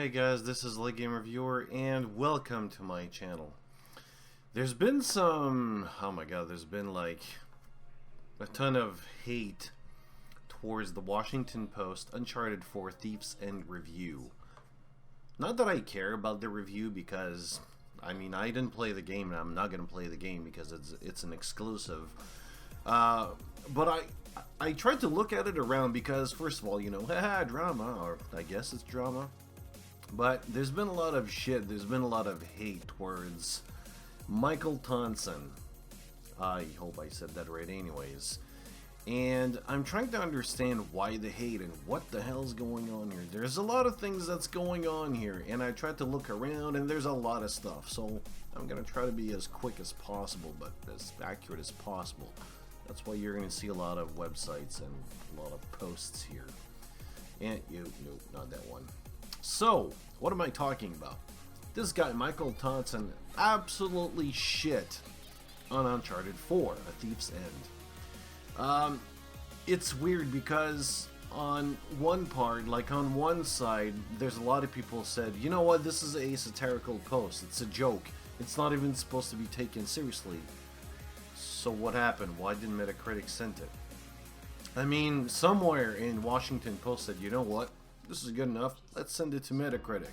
Hey guys, this is Late Game Reviewer, and welcome to my channel. There's been there's been like a ton of hate towards the Washington Post Uncharted 4 Thief's End review. Not that I care about the review because, I mean, I didn't play the game and I'm not going to play the game because it's an exclusive. But I tried to look at it around because, first of all, you know, haha, drama, or I guess it's drama. But there's been a lot of shit, there's been a lot of hate towards Michael Thomsen. I hope I said that right anyways. And I'm trying to understand why the hate and what the hell's going on here. There's a lot of things that's going on here, and I tried to look around and there's a lot of stuff. So I'm going to try to be as quick as possible, but as accurate as possible. That's why you're going to see a lot of websites and a lot of posts here. And, nope, not that one. So, what am I talking about? This guy, Michael Thomsen, absolutely shit on Uncharted 4, A Thief's End. It's weird because on one part, like on one side, there's a lot of people said, you know what, this is a satirical post, it's a joke, it's not even supposed to be taken seriously. So what happened? Why didn't Metacritic send it? I mean, somewhere in Washington Post said, you know what, this is good enough, let's send it to Metacritic.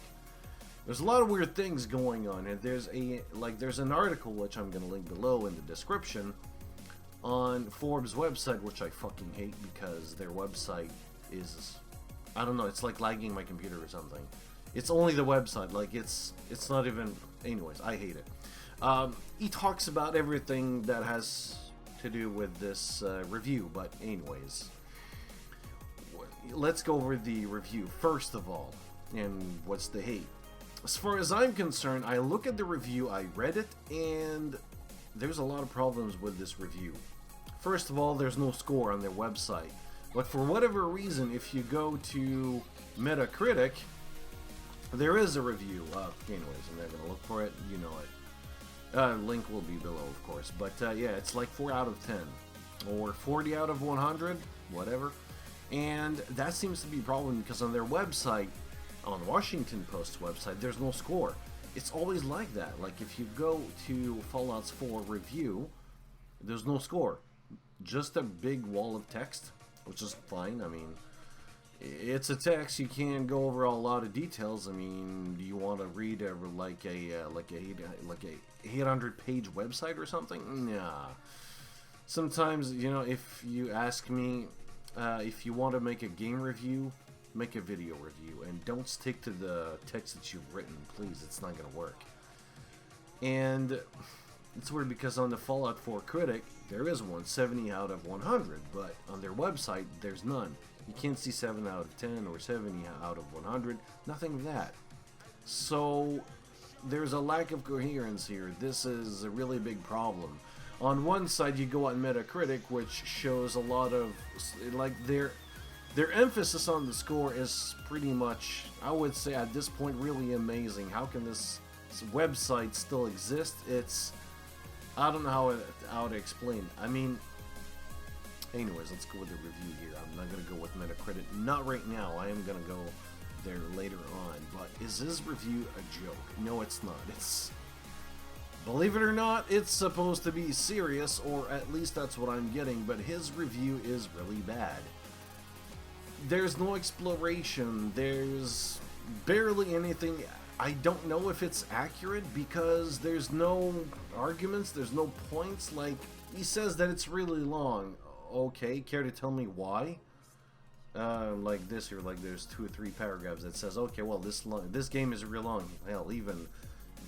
There's a lot of weird things going on, and there's an article which I'm going to link below in the description on Forbes' website, which I fucking hate because their website is, I don't know, it's like lagging my computer or something. It's only the website, like it's not even, anyways, I hate it. He talks about everything that has to do with this review, but anyways, let's go over the review first of all, and what's the hate. As far as I'm concerned, I look at the review, I read it, and there's a lot of problems with this review. First of all, there's no score on their website, but for whatever reason, if you go to Metacritic, there is a review. Anyways, I'm not gonna look for it, you know it. Link will be below, of course, but yeah, it's like 4 out of 10, or 40 out of 100, whatever. And that seems to be a problem because on their website, on Washington Post's website, there's no score. It's always like that. Like if you go to Fallout 4 review, there's no score. Just a big wall of text, which is fine. I mean, it's a text. You can't go over a lot of details. I mean, do you want to read like a 800-page website or something? Nah. Sometimes, you know, if you ask me, if you want to make a game review, make a video review, and don't stick to the text that you've written, please. It's not gonna work. And it's weird because on the Fallout 4 critic, there is one, 70 out of 100, but on their website, there's none. You can't see 7 out of 10 or 70 out of 100, nothing of that. So there's a lack of coherence here. This is a really big problem. On one side, you go on Metacritic, which shows a lot of, like, their emphasis on the score is pretty much, I would say at this point, really amazing. How can this website still exist? It's, I don't know how to explain. I mean, anyways, let's go with the review here. I'm not going to go with Metacritic. Not right now. I am going to go there later on. But is this review a joke? No, it's not. It's, believe it or not, it's supposed to be serious, or at least that's what I'm getting, but his review is really bad. There's no exploration, there's barely anything. I don't know if it's accurate because there's no arguments, there's no points. Like, he says that it's really long. Okay, care to tell me why? Like this here, like there's 2 or 3 paragraphs that says, okay, well, this game is real long. Hell, even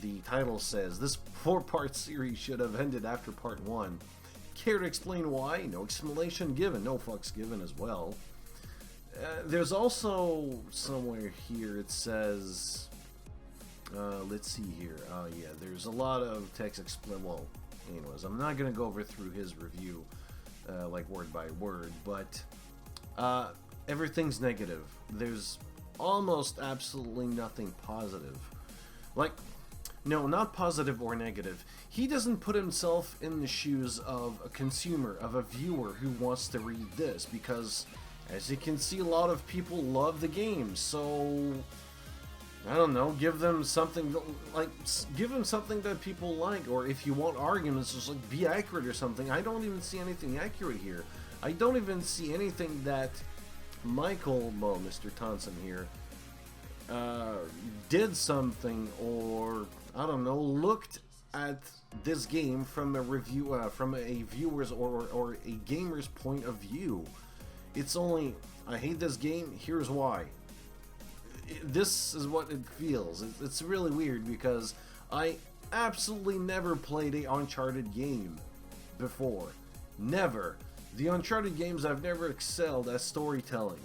the title says this 4-part series should have ended after part 1. Care to explain why? No explanation given, no fucks given as well. There's also somewhere here it says, let's see here, yeah, there's a lot of text well, anyways, I'm not gonna go over through his review like word by word, but everything's negative. There's almost absolutely nothing positive. Like, no, not positive or negative. He doesn't put himself in the shoes of a consumer, of a viewer who wants to read this, because as you can see, a lot of people love the game, so I don't know, give them something, like, give them something that people like, or if you want arguments, just like, be accurate or something. I don't even see anything accurate here. I don't even see anything that Michael, well, Mr. Thomsen here, did something, or, I don't know, looked at this game from a review, from a viewer's or a gamer's point of view. It's only, I hate this game, here's why. This is what it feels. It's really weird because I absolutely never played a Uncharted game before. Never. The Uncharted games, I've never excelled at storytelling.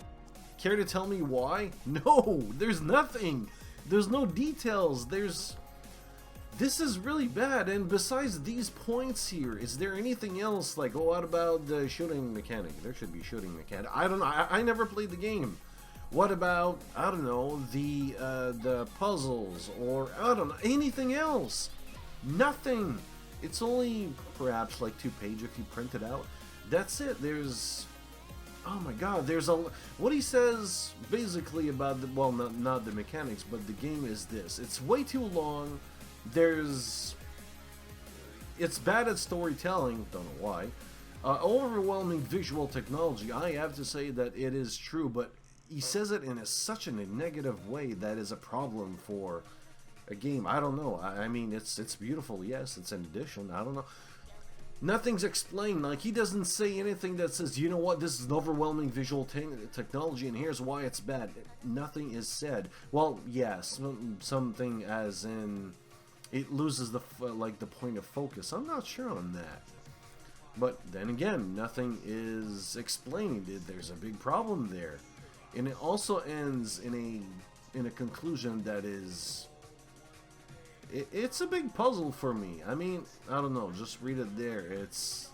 Care to tell me why? No, there's nothing. There's no details. This is really bad. And besides these points here, is there anything else? Like, oh, what about the shooting mechanic? There should be shooting mechanic. I don't know. I never played the game. What about, I don't know, the puzzles, or, I don't know, anything else? Nothing. It's only perhaps like 2 pages if you print it out. That's it. There's, oh my god, there's what he says basically about the, well, not the mechanics, but the game is this. It's way too long. It's bad at storytelling, don't know why. Overwhelming visual technology, I have to say that it is true, but he says it in such a negative way that is a problem for a game. I don't know. I mean, it's beautiful, yes, it's an addition. I don't know. Nothing's explained. Like, he doesn't say anything that says, you know what, this is an overwhelming visual technology and here's why it's bad. Nothing is said. Well, yes, something as in it loses the like the point of focus. I'm not sure on that. But then again, nothing is explained. There's a big problem there. And it also ends in a conclusion that is, it's a big puzzle for me. I mean, I don't know, just read it there. It's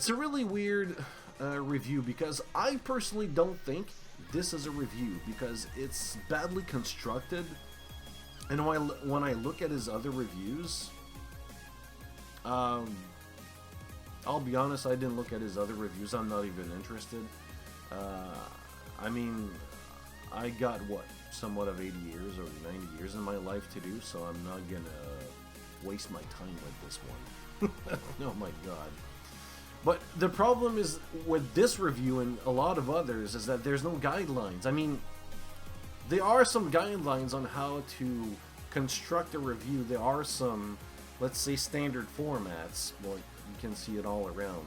a really weird review, because I personally don't think this is a review, because it's badly constructed. And when I look at his other reviews, I'll be honest, I didn't look at his other reviews. I'm not even interested. I mean, I got, what, somewhat of 80 years or 90 years in my life to do, so I'm not gonna waste my time with this one. Oh my god. But the problem is with this review and a lot of others is that there's no guidelines. I mean, there are some guidelines on how to construct a review. There are some, let's say, standard formats. Well, you can see it all around.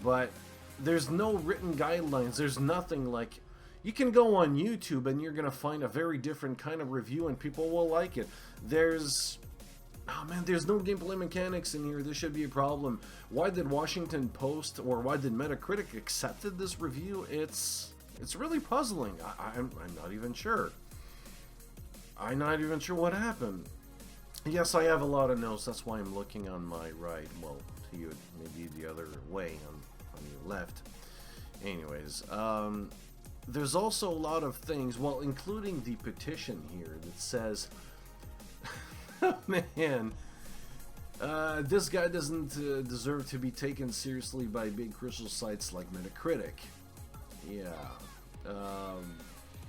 But there's no written guidelines. There's nothing. Like, you can go on YouTube and you're going to find a very different kind of review and people will like it. There's, oh man, there's no gameplay mechanics in here. This should be a problem. Why did Washington Post, or why did Metacritic accepted this review? It's really puzzling. I'm not even sure. I'm not even sure what happened. Yes, I have a lot of notes. That's why I'm looking on my right. Well, to you, maybe the other way on your left. Anyways, there's also a lot of things, well, including the petition here that says, man, this guy doesn't deserve to be taken seriously by big crucial sites like Metacritic. Yeah.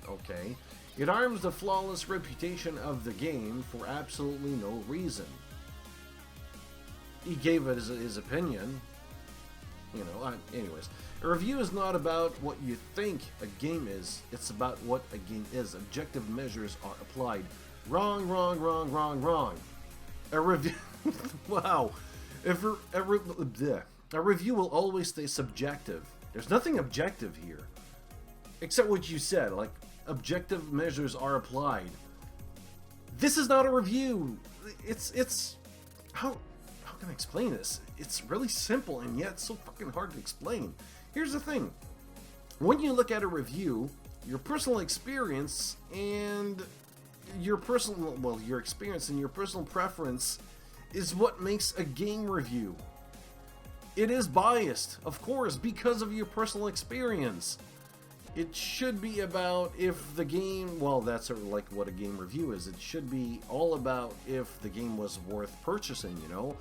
Okay. It harms the flawless reputation of the game for absolutely no reason. He gave it his opinion. You know, anyways. A review is not about what you think a game is. It's about what a game is. Objective measures are applied. Wrong, wrong, wrong, wrong, wrong. A review... wow. A review will always stay subjective. There's nothing objective here. Except what you said, like, objective measures are applied. This is not a review. It's... How can I explain this? It's really simple and yet so fucking hard to explain. Here's the thing. When you look at a review, your personal experience and your personal... Well, your experience and your personal preference is what makes a game review. It is biased, of course, because of your personal experience. It should be about if the game, well, that's like what a game review is. It should be all about if the game was worth purchasing, you know?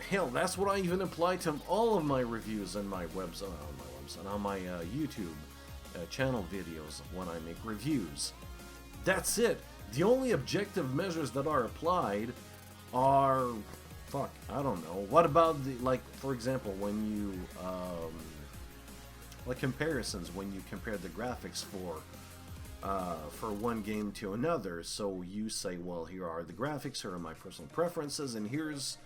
Hell, that's what I even apply to all of my reviews on my website, on my YouTube channel videos when I make reviews. That's it. The only objective measures that are applied are, fuck, I don't know. What about the, like, for example, when you, like comparisons, when you compare the graphics for one game to another. So you say, well, here are the graphics, here are my personal preferences, and here's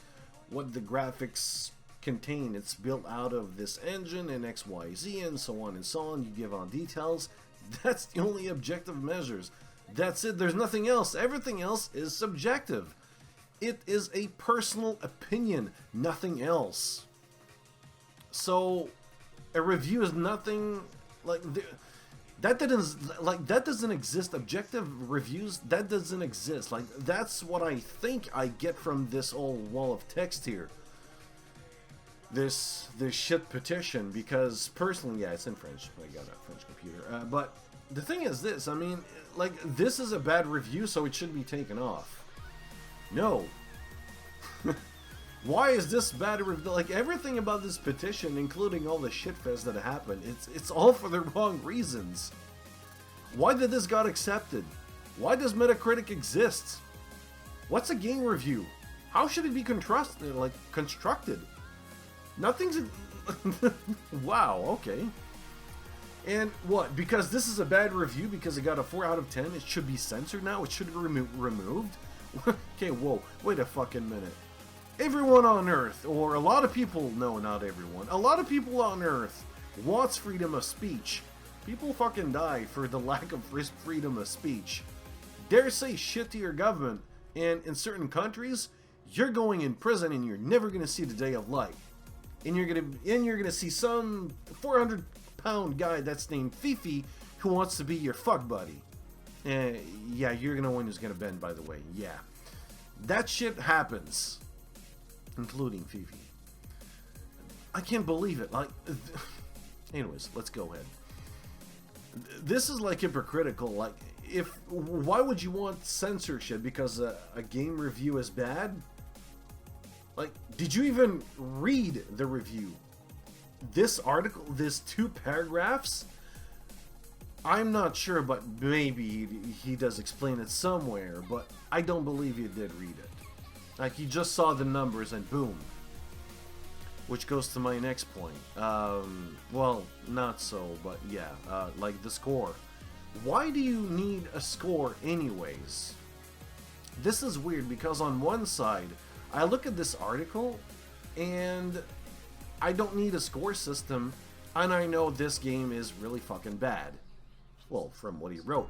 what the graphics contain. It's built out of this engine and XYZ and so on and so on. You give on details. That's the only objective measures. That's it. There's nothing else. Everything else is subjective. It is a personal opinion, nothing else. So a review is nothing like that doesn't exist. Objective reviews, that doesn't exist. Like, that's what I think I get from this old wall of text here. This shit petition, because personally, yeah, it's in French. I got a French computer. But the thing is this, I mean, like, this is a bad review, so it should be taken off. No. Why is this bad review? Like, everything about this petition, including all the shitfest that happened, it's all for the wrong reasons. Why did this got accepted? Why does Metacritic exist? What's a game review? How should it be constructed? Nothing's... Wow, okay. And what? Because this is a bad review, because it got a 4 out of 10, it should be censored now? It should be removed? Okay, whoa, wait a fucking minute. Everyone on Earth, or a lot of people, no, not everyone, a lot of people on Earth wants freedom of speech. People fucking die for the lack of freedom of speech. Dare say shit to your government, and in certain countries, you're going in prison and you're never gonna see the day of light. And you're gonna see some 400-pound guy that's named Fifi who wants to be your fuck buddy. Yeah, you're gonna win who's gonna bend, by the way. Yeah, that shit happens, including Fifi. I can't believe it. Like, anyways, let's go ahead. This is like hypocritical. Like, why would you want censorship because a game review is bad? Like, did you even read the review? This article, this 2 paragraphs, I'm not sure, but maybe he does explain it somewhere, but I don't believe he did read it. Like, he just saw the numbers and boom. Which goes to my next point. Well, not so, but yeah, like the score. Why do you need a score anyways? This is weird, because on one side, I look at this article, and I don't need a score system, and I know this game is really fucking bad. Well, from what he wrote.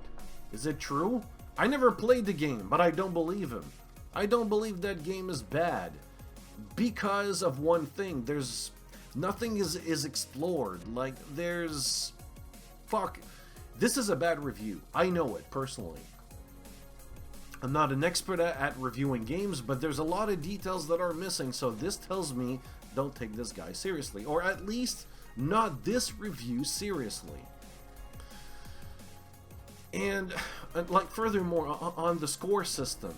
Is it true? I never played the game, but I don't believe him. I don't believe that game is bad. Because of one thing. There's... nothing is explored. Like, there's... Fuck. This is a bad review. I know it, personally. I'm not an expert at reviewing games, but there's a lot of details that are missing, so this tells me don't take this guy seriously. Or at least, not this review seriously. And, like, furthermore, on the score system,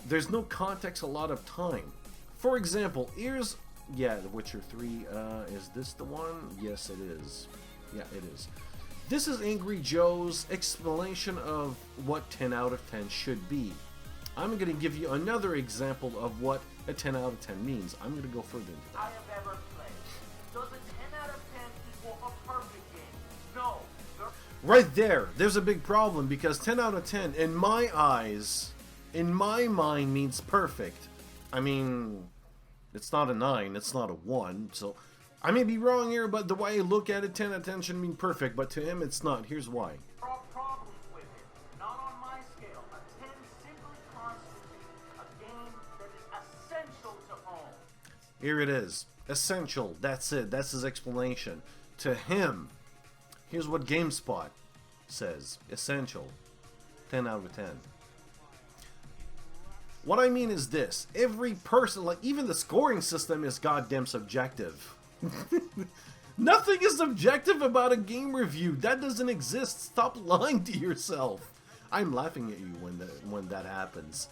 there's no context a lot of time. For example, here's... yeah, The Witcher 3, is this the one? Yes, it is. Yeah, it is. This is Angry Joe's explanation of what 10 out of 10 should be. I'm going to give you another example of what a 10 out of 10 means. I'm going to go further into that. I have ever played. Does a 10 out of 10 equal a perfect game? No. Right there, there's a big problem, because 10 out of 10, in my eyes, in my mind, means perfect. I mean, it's not a 9, it's not a 1, so... I may be wrong here, but the way I look at it, 10 out of 10 should mean perfect, but to him it's not. Here's why. There are problems with it. Not on my scale. A 10 simply constitutes a game that is essential to own. Here it is. Essential. That's it. That's his explanation. To him, here's what GameSpot says. Essential. 10 out of 10. What I mean is this. Every person, like even the scoring system is goddamn subjective. Nothing is subjective about a game review. That doesn't exist. Stop lying to yourself. I'm laughing at you when that happens.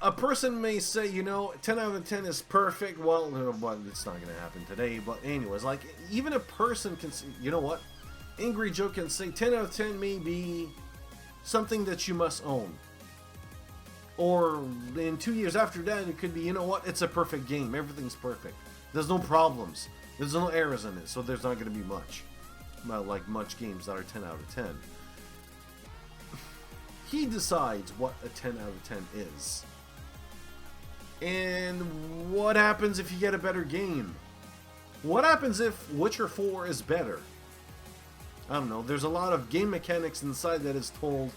A person may say, you know, 10 out of 10 is perfect. Well, but it's not going to happen today. But anyways, like, even a person can say, you know what? Angry Joe can say 10 out of 10 may be something that you must own. Or in 2 years after that, it could be, you know what, it's a perfect game. Everything's perfect. There's no problems. There's no errors in it, so there's not going to be much. Well, like much games that are 10 out of 10. He decides what a 10 out of 10 is. And what happens if you get a better game? What happens if Witcher 4 is better? I don't know. There's a lot of game mechanics inside that is told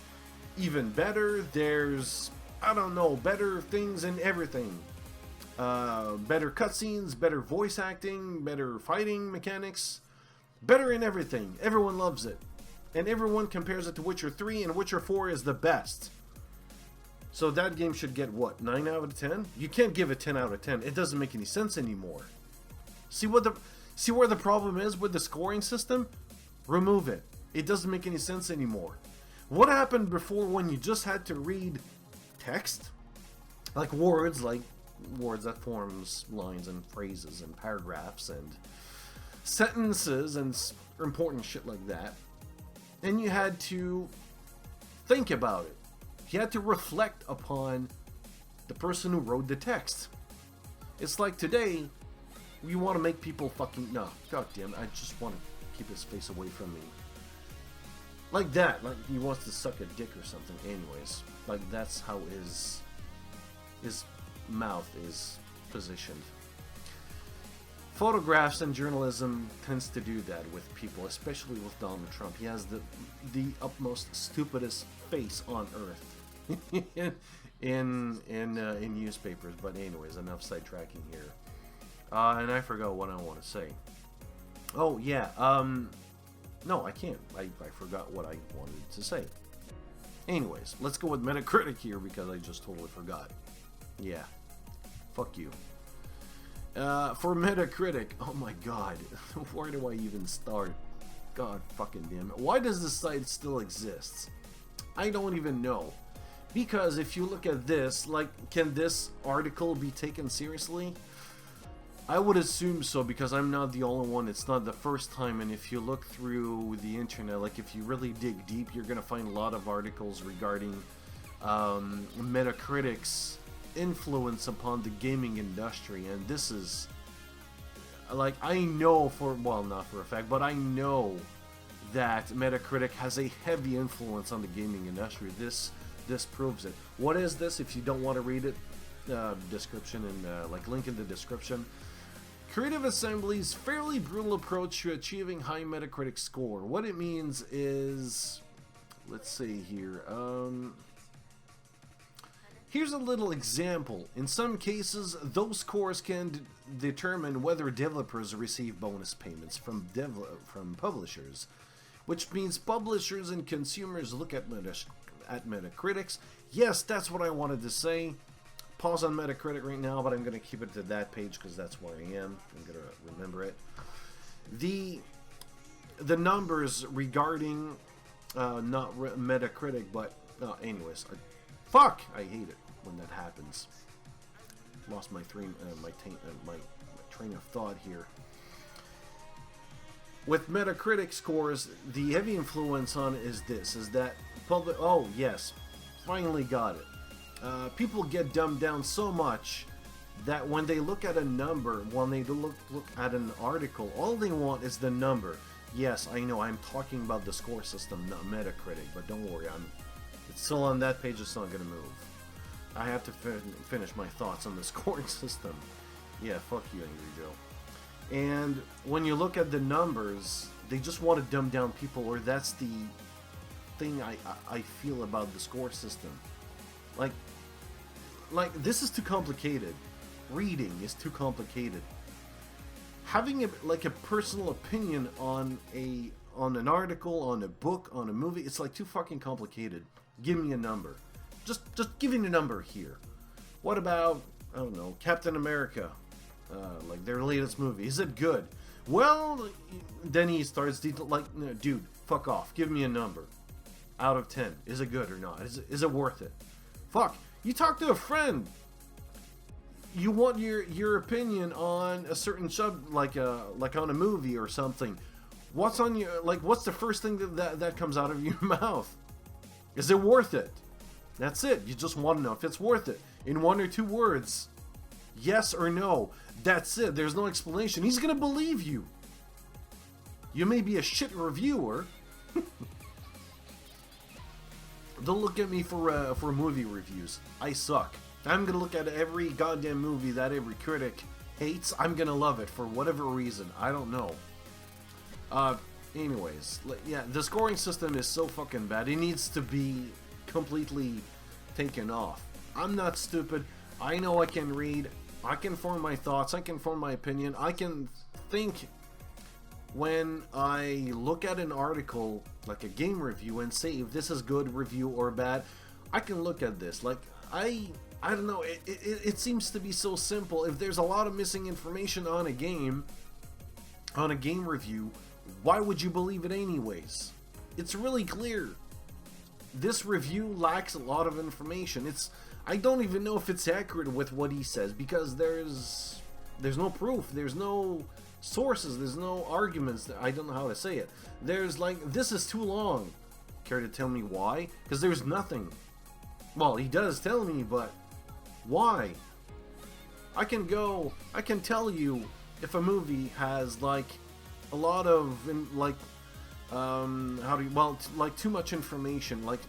even better. There's, I don't know, better things in everything. Better cutscenes, better voice acting, better fighting mechanics. Better in everything. Everyone loves it. And everyone compares it to Witcher 3, and Witcher 4 is the best. So that game should get, what, 9 out of 10? You can't give it 10 out of 10. It doesn't make any sense anymore. See where the problem is with the scoring system? Remove it. It doesn't make any sense anymore. What happened before when you just had to read text? Like words that forms lines and phrases and paragraphs and sentences and important shit like that. And you had to think about it. You had to reflect upon the person who wrote the text. It's like today, you want to make people fucking... No, goddamn, I just want to keep his face away from me. Like that, like he wants to suck a dick or something. Anyways, like that's how his mouth is positioned. Photographs and journalism tends to do that with people, especially with Donald Trump. He has the utmost stupidest face on earth in newspapers. But anyways, enough sidetracking here. And I forgot what I want to say. Oh yeah, no, I can't. I forgot what I wanted to say. Anyways, let's go with Metacritic here because I just totally forgot. Yeah, fuck you. For Metacritic, oh my god, where do I even start? God fucking damn it. Why does this site still exist? I don't even know. Because if you look at this, like, can this article be taken seriously? I would assume so, because I'm not the only one. It's not the first time, and if you look through the internet, like, if you really dig deep, you're gonna find a lot of articles regarding Metacritic's influence upon the gaming industry. And this is, like, I know for, well, not for a fact, but I know that Metacritic has a heavy influence on the gaming industry. This proves it. What is this? If you don't want to read it, description and like link in the description. Creative Assembly's fairly brutal approach to achieving high Metacritic score. What it means is, let's see here. Here's a little example. In some cases, those scores can determine whether developers receive bonus payments from publishers, which means publishers and consumers look at Metacritics. Yes, that's what I wanted to say. Pause on Metacritic right now, but I'm going to keep it to that page because that's where I am. I'm going to remember it. The numbers regarding not Metacritic, but anyways, fuck! I hate it when that happens. Lost my train of thought here. With Metacritic scores, the heavy influence on it is that public. Oh yes, finally got it. People get dumbed down so much that when they look at a number, when they look at an article, all they want is the number. Yes, I know, I'm talking about the score system, not Metacritic, but don't worry, it's still on that page, it's not going to move. I have to finish my thoughts on the scoring system. Yeah, fuck you, Angry Joe. And when you look at the numbers, they just want to dumb down people, or that's the thing I feel about the score system. Like this is too complicated. Reading is too complicated. Having a personal opinion on an article, on a book, on a movie, it's like too fucking complicated. Give me a number. Just give me a number here. What about, I don't know, Captain America? Like their latest movie. Is it good? Well, then he starts like, no, dude, fuck off. Give me a number. Out of 10. Is it good or not? Is it worth it? Fuck. You talk to a friend. You want your opinion on a certain sub, like on a movie or something. What's on your, like, what's the first thing that comes out of your mouth? Is it worth it? That's it. You just want to know if it's worth it. In 1 or 2 words. Yes or no. That's it. There's no explanation. He's going to believe you. You may be a shit reviewer. Don't look at me for movie reviews. I suck. I'm going to look at every goddamn movie that every critic hates. I'm going to love it for whatever reason. I don't know. Anyways. Yeah, the scoring system is so fucking bad. It needs to be completely taken off. I'm not stupid. I know I can read. I can form my thoughts. I can form my opinion. I can think when I look at an article, like a game review, and say if this is good review or bad. I can look at this. Like, I don't know. It seems to be so simple. If there's a lot of missing information on a game review, why would you believe it anyways? It's really clear. This review lacks a lot of information. I don't even know if it's accurate with what he says, because there's no proof, there's no sources, there's no arguments. I don't know how to say it. There's like, this is too long. Care to tell me why? Because there's nothing. Well, he does tell me, but why? I can tell you if a movie has like a lot of too much information, like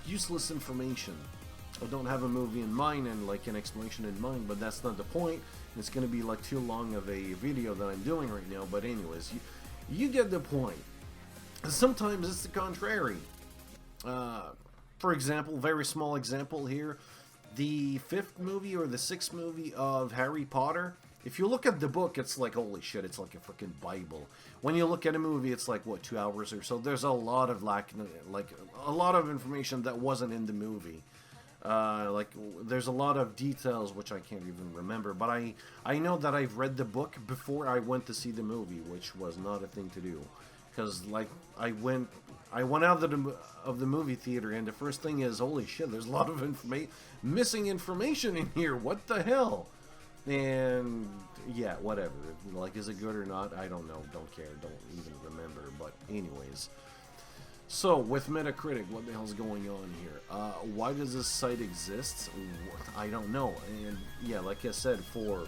useless information. I don't have a movie in mind and like an explanation in mind, but that's not the point. It's gonna be like too long of a video that I'm doing right now. But anyways, you get the point. Sometimes it's the contrary. For example, very small example here, the 5th movie or the 6th movie of Harry Potter. If you look at the book, it's like, holy shit, it's like a freaking Bible. When you look at a movie, it's like, what, 2 hours or so? There's a lot of a lot of information that wasn't in the movie. There's a lot of details which I can't even remember. But I know that I've read the book before I went to see the movie, which was not a thing to do. Because, like, I went out of the movie theater, and the first thing is, holy shit, there's a lot of missing information in here. What the hell? And yeah, whatever. Like, is it good or not? I don't know. Don't care. Don't even remember. But anyways. So, with Metacritic, what the hell's going on here? Why does this site exist? I don't know. And yeah, like I said, I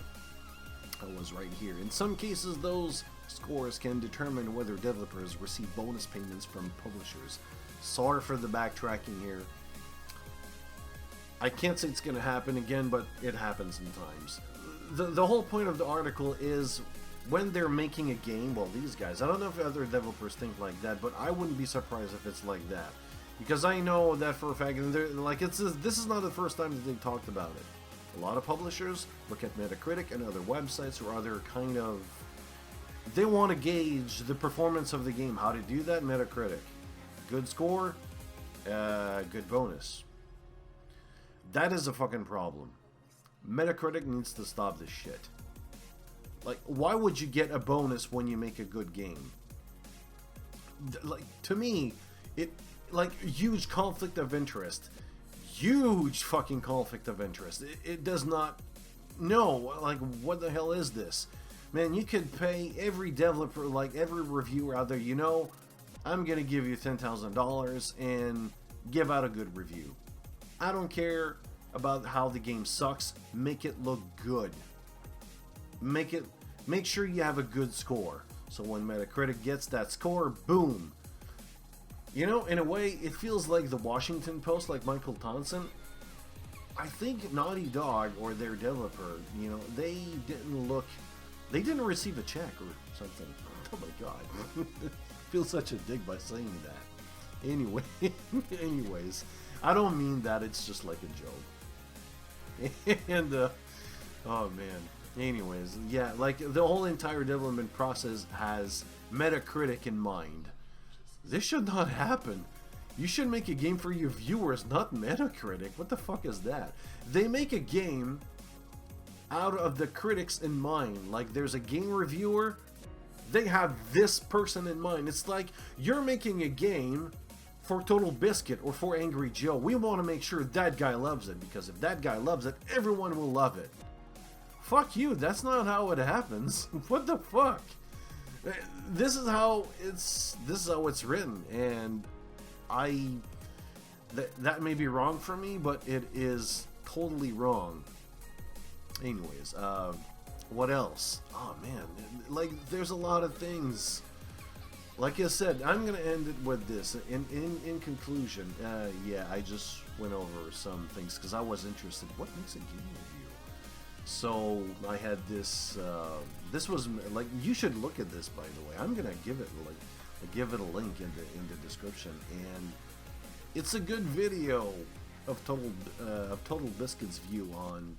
was right here. In some cases, those scores can determine whether developers receive bonus payments from publishers. Sorry for the backtracking here. I can't say it's going to happen again, but it happens sometimes. The whole point of the article is when they're making a game, well, these guys, I don't know if other developers think like that, but I wouldn't be surprised if it's like that. Because I know that for a fact, and this is not the first time that they've talked about it. A lot of publishers look at Metacritic and other websites or other kind of... They want to gauge the performance of the game. How to do that? Metacritic. Good score, good bonus. That is a fucking problem. Metacritic needs to stop this shit. Like, why would you get a bonus when you make a good game? Like, to me, huge conflict of interest. Huge fucking conflict of interest. It does not... No, like, what the hell is this? Man, you could pay every developer, like, every reviewer out there, you know, I'm gonna give you $10,000 and give out a good review. I don't care about how the game sucks. Make it look good. Make sure you have a good score. So when Metacritic gets that score, boom. You know, in a way, it feels like the Washington Post, like Michael Thomsen. I think Naughty Dog, or their developer, you know, they didn't receive a check or something. Oh my god. I feel such a dick by saying that. Anyway, anyways, I don't mean that, it's just like a joke. And, oh man. Anyways, yeah, like, the whole entire development process has Metacritic in mind. This should not happen. You should make a game for your viewers, not Metacritic. What the fuck is that? They make a game out of the critics in mind. Like, there's a game reviewer, they have this person in mind. It's like you're making a game for Total Biscuit or for Angry Joe. We want to make sure that guy loves it, because if that guy loves it, everyone will love it. Fuck you, that's not how it happens. What the fuck? This is how it's written, and that may be wrong for me, but it is totally wrong. Anyways, what else? Oh man, like there's a lot of things. Like I said, I'm gonna end it with this. In conclusion, yeah, I just went over some things because I was interested. What makes a game review? So I had this. This was like, you should look at this, by the way. I'm gonna give it a link in the description, and it's a good video of Total Biscuit's view on.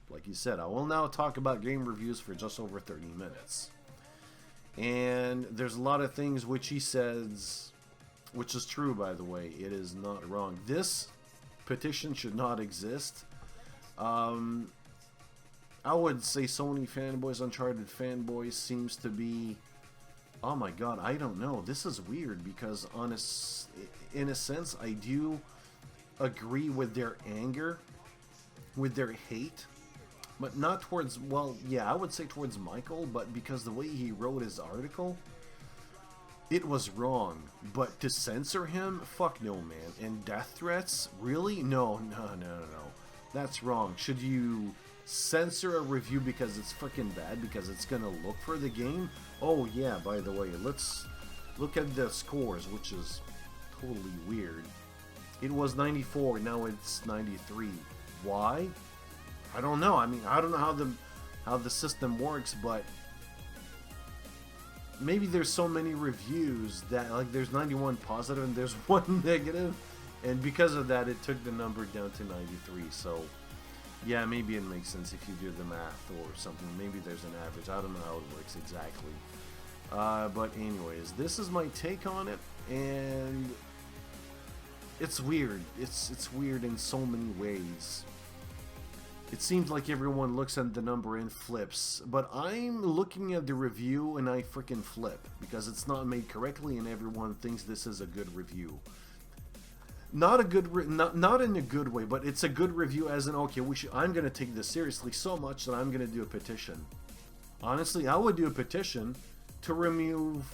Like you said, I will now talk about game reviews for just over 30 minutes. And there's a lot of things which he says, which is true, by the way. It is not wrong. This petition should not exist. I would say Sony fanboys, Uncharted fanboys seems to be... Oh my god, I don't know. This is weird because in a sense, I do agree with their anger, with their hate. But not towards, well, yeah, I would say towards Michael, but because the way he wrote his article, it was wrong. But to censor him? Fuck no, man. And death threats? Really? No. That's wrong. Should you censor a review because it's freaking bad, because it's gonna look for the game? Oh, yeah, by the way, let's look at the scores, which is totally weird. It was 94, now it's 93. Why? I don't know. I mean, I don't know how the system works, but maybe there's so many reviews that, like, there's 91 positive and there's 1 negative, and because of that, it took the number down to 93. So, yeah, maybe it makes sense if you do the math or something. Maybe there's an average. I don't know how it works exactly. But anyways, this is my take on it, and it's weird. It's weird in so many ways. It seems like everyone looks at the number and flips, but I'm looking at the review and I freaking flip because it's not made correctly and everyone thinks this is a good review. Not a good, not in a good way, but it's a good review as in, okay, I'm gonna take this seriously so much that I'm gonna do a petition. Honestly, I would do a petition to remove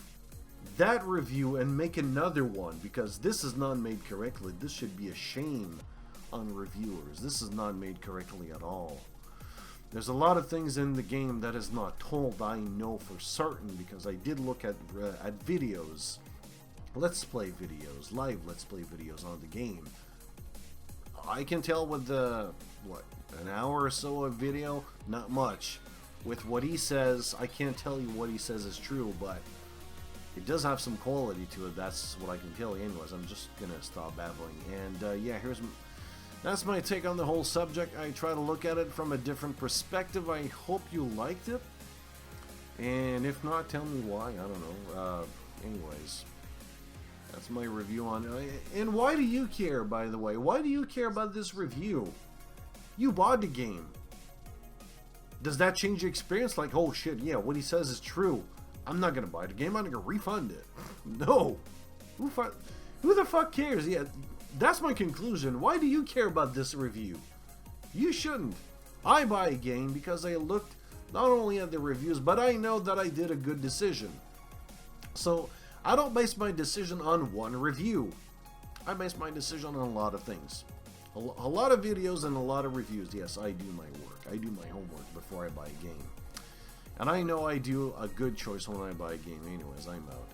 that review and make another one because this is not made correctly. This should be a shame on reviewers. This is not made correctly at all. There's a lot of things in the game that is not told. I know for certain because I did look at videos, let's play videos, live let's play videos on the game. I can tell with the an hour or so of video, not much. With what he says, I can't tell you what he says is true, but it does have some quality to it. That's what I can tell you. Anyways, I'm just gonna stop babbling. And yeah, that's my take on the whole subject. I try to look at it from a different perspective. I hope you liked it. And if not, tell me why. I don't know. Anyways, that's my review on it. And why do you care, by the way? Why do you care about this review? You bought the game. Does that change your experience? Like, oh shit, yeah, what he says is true. I'm not going to buy the game. I'm going to refund it. No. Who the fuck cares? Yeah. That's my conclusion. Why do you care about this review? You shouldn't. I buy a game because I looked not only at the reviews, but I know that I did a good decision. So, I don't base my decision on one review. I base my decision on a lot of things. A lot of videos and a lot of reviews. Yes, I do my work. I do my homework before I buy a game. And I know I do a good choice when I buy a game. Anyways, I'm out.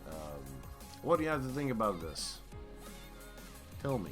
What do you have to think about this? Tell me.